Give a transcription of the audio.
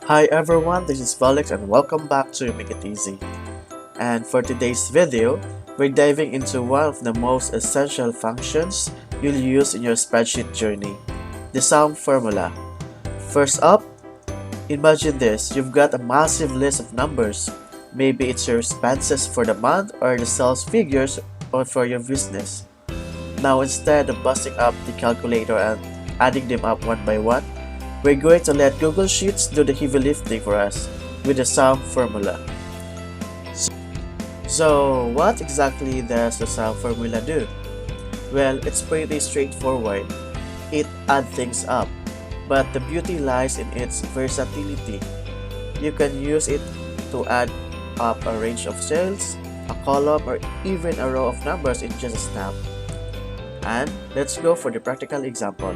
Hi everyone, this is Felix and welcome back to Make It Easy. And for today's video, we're diving into one of the most essential functions you'll use in your spreadsheet journey, the sum formula. First up, imagine this, you've got a massive list of numbers. Maybe it's your expenses for the month or the sales figures or for your business. Now instead of busting up the calculator and adding them up one by one, we're going to let Google Sheets do the heavy lifting for us with the sum formula. So what exactly does the sum formula do? Well, it's pretty straightforward. It adds things up, but the beauty lies in its versatility. You can use it to add up a range of cells, a column, or even a row of numbers in just a snap. And let's go for the practical example.